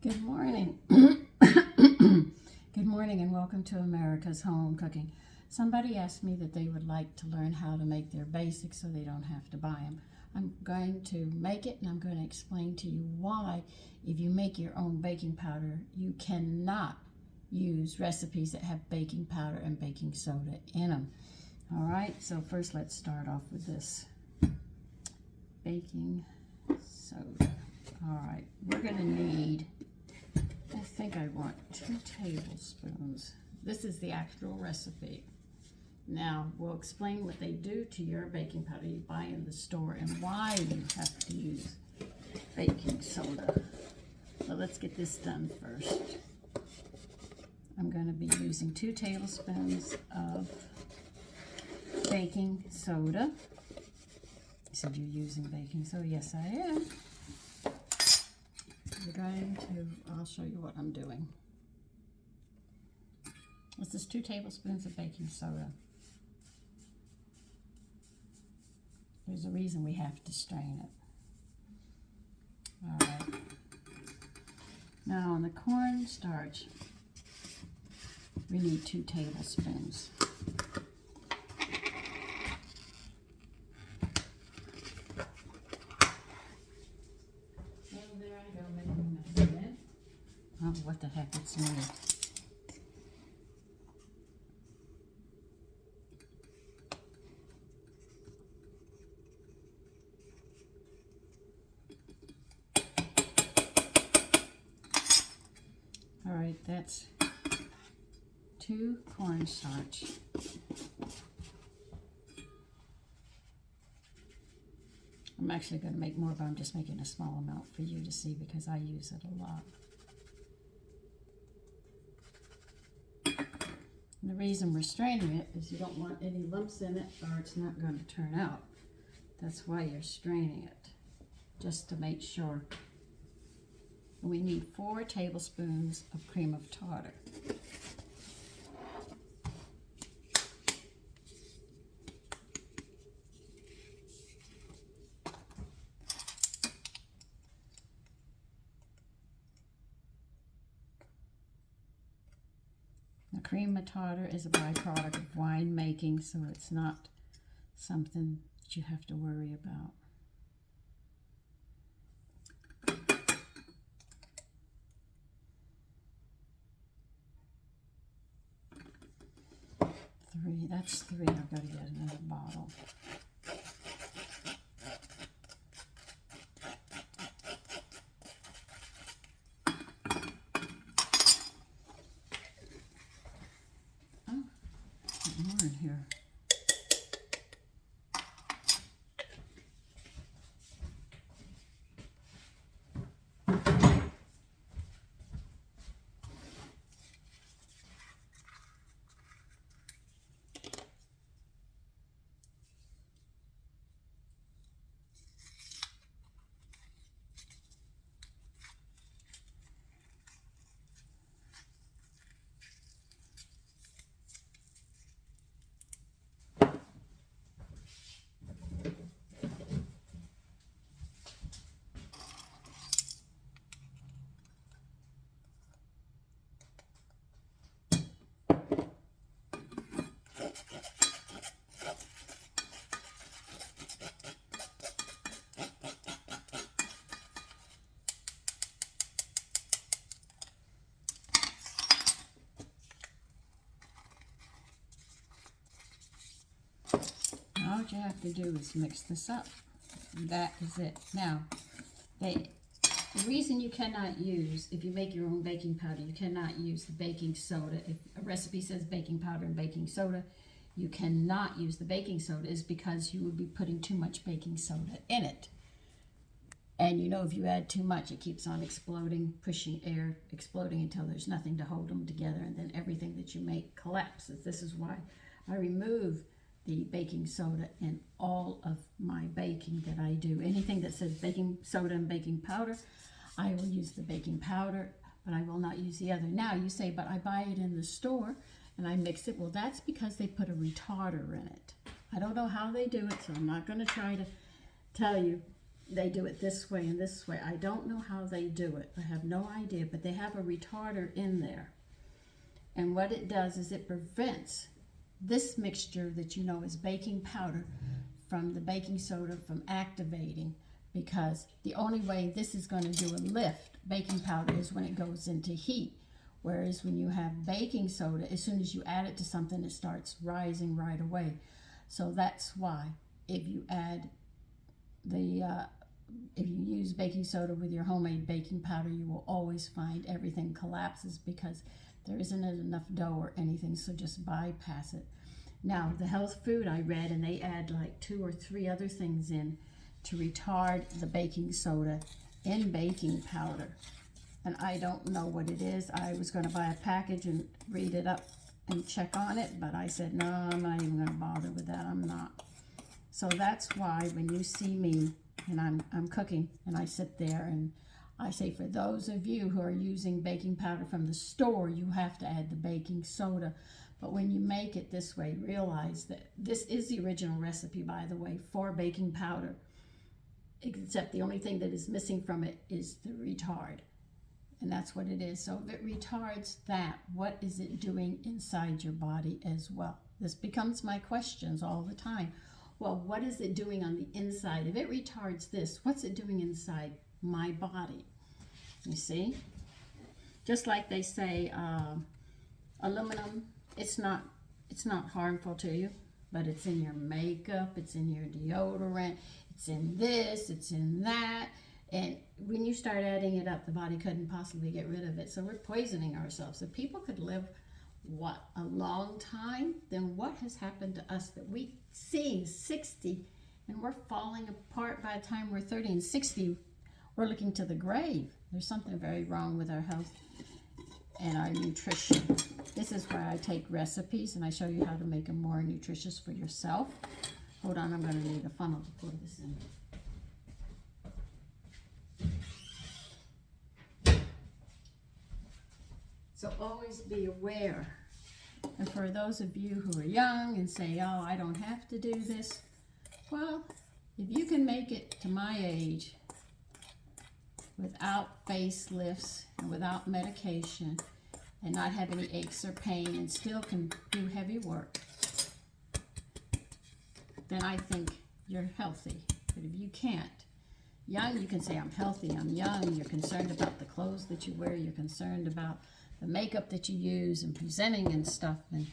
Good morning. Good morning and welcome to America's Home Cooking. Somebody asked me that they would like to learn how to make their basics so they don't have to buy them. I'm going to make it and I'm going to explain to you why, if you make your own baking powder, you cannot use recipes that have baking powder and baking soda in them. All right, so first let's start off with this baking soda. All right, we're going to need, I think I want 2 tablespoons. This is the actual recipe. Now, we'll explain what they do to your baking powder you buy in the store and why you have to use baking soda. So let's get this done first. I'm going to be using 2 tablespoons of baking soda. You said you're using baking soda. Yes, I am. I'll show you what I'm doing. This is 2 tablespoons of baking soda. There's a reason we have to strain it. All right. Now on the cornstarch, we need 2 tablespoons. Oh, what the heck, it's me. All right, that's 2 cornstarch. I'm actually going to make more, but I'm just making a small amount for you to see because I use it a lot. And the reason we're straining it is you don't want any lumps in it or it's not going to turn out. That's why you're straining it, just to make sure. And we need 4 tablespoons of cream of tartar. Cream of tartar is a byproduct of wine making, so it's not something that you have to worry about. That's 3. I've got to get another bottle. More in here. All you have to do is mix this up. That is it. Now, the reason you cannot use, if you make your own baking powder, you cannot use the baking soda. If a recipe says baking powder and baking soda, you cannot use the baking soda is because you would be putting too much baking soda in it. And you know if you add too much, it keeps on exploding, pushing air, exploding until there's nothing to hold them together, and then everything that you make collapses. This is why I remove the baking soda in all of my baking that I do. Anything that says baking soda and baking powder, I will use the baking powder, but I will not use the other. Now you say, but I buy it in the store and I mix it. Well, that's because they put a retarder in it. I don't know how they do it, so I'm not going to try to tell you they do it this way and this way. I don't know how they do it. I have no idea, but they have a retarder in there. And what it does is it prevents this mixture that you know is baking powder from the baking soda from activating, because the only way this is going to do a lift, baking powder, is when it goes into heat. Whereas when you have baking soda, as soon as you add it to something, it starts rising right away. So that's why if you add if you use baking soda with your homemade baking powder, you will always find everything collapses because there isn't enough dough or anything, so just bypass it. Now, the health food I read, and they add like 2 or 3 other things in to retard the baking soda in baking powder. And I don't know what it is. I was going to buy a package and read it up and check on it, but I said, no, I'm not even going to bother with that. I'm not. So that's why when you see me and I'm cooking and I sit there and I say, for those of you who are using baking powder from the store, you have to add the baking soda. But when you make it this way, realize that this is the original recipe, by the way, for baking powder, except the only thing that is missing from it is the retard. And that's what it is. So if it retards that, what is it doing inside your body as well? This becomes my questions all the time. Well, what is it doing on the inside? If it retards this, what's it doing inside my body? You see? Just like they say, aluminum, it's not harmful to you, but it's in your makeup, it's in your deodorant, it's in this, it's in that. And when you start adding it up, the body couldn't possibly get rid of it. So we're poisoning ourselves. If people could live, what, a long time, then what has happened to us that we see 60 and we're falling apart by the time we're 30 and 60, we're looking to the grave. There's something very wrong with our health and our nutrition. This is where I take recipes and I show you how to make them more nutritious for yourself. Hold on, I'm going to need a funnel to pour this in. So always be aware. And for those of you who are young and say, oh, I don't have to do this. Well, if you can make it to my age without facelifts and without medication and not have any aches or pain and still can do heavy work, then I think you're healthy. But if you can't, young, you can say, I'm healthy, I'm young. You're concerned about the clothes that you wear. You're concerned about the makeup that you use and presenting and stuff, and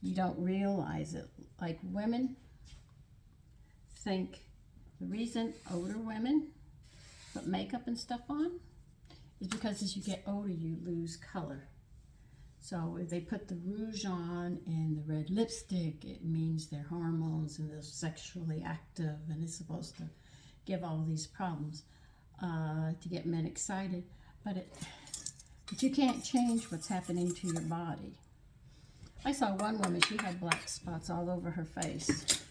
you don't realize it. Like women think the reason older women put makeup and stuff on is because as you get older, you lose color. So if they put the rouge on and the red lipstick, it means their hormones and they're sexually active, and it's supposed to give all these problems to get men excited. But you can't change what's happening to your body. I saw one woman, she had black spots all over her face.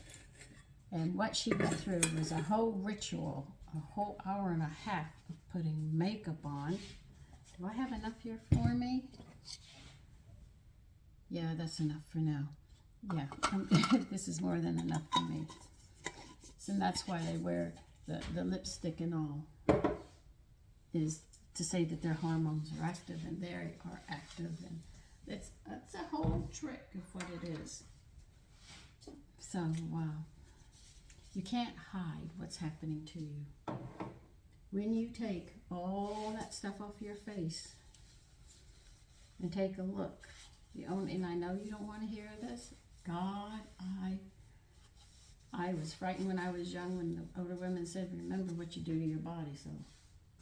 And what she went through was a whole ritual, a whole hour and a half of putting makeup on. Do I have enough here for me? Yeah, that's enough for now. Yeah, this is more than enough for me. So that's why they wear the lipstick and all, is to say that their hormones are active, and they are active, and that's a whole trick of what it is. So you can't hide what's happening to you. When you take all that stuff off your face and take a look, and I know you don't want to hear this, God, I was frightened when I was young when the older women said, remember what you do to your body, so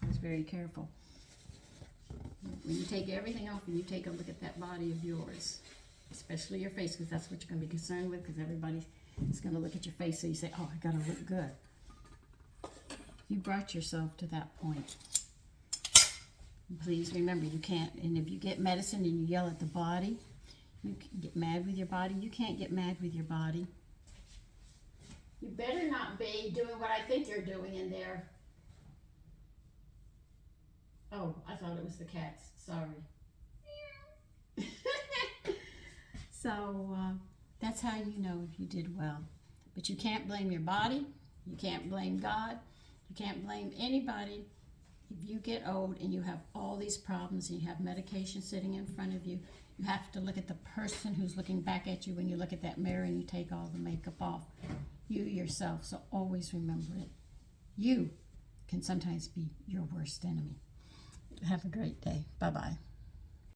I was very careful. When you take everything off and you take a look at that body of yours, especially your face, because that's what you're going to be concerned with, because everybody is going to look at your face, so you say, oh, I got to look good. You brought yourself to that point. Please remember, you can't, and if you get medicine and you yell at the body, you can get mad with your body. You can't get mad with your body. You better not be doing what I think you're doing in there. Oh, I thought it was the cats. Sorry. So that's how you know if you did well. But you can't blame your body. You can't blame God. You can't blame anybody. If you get old and you have all these problems and you have medication sitting in front of you, you have to look at the person who's looking back at you when you look at that mirror and you take all the makeup off. You yourself. So always remember it. You can sometimes be your worst enemy. Have a great day. Bye-bye.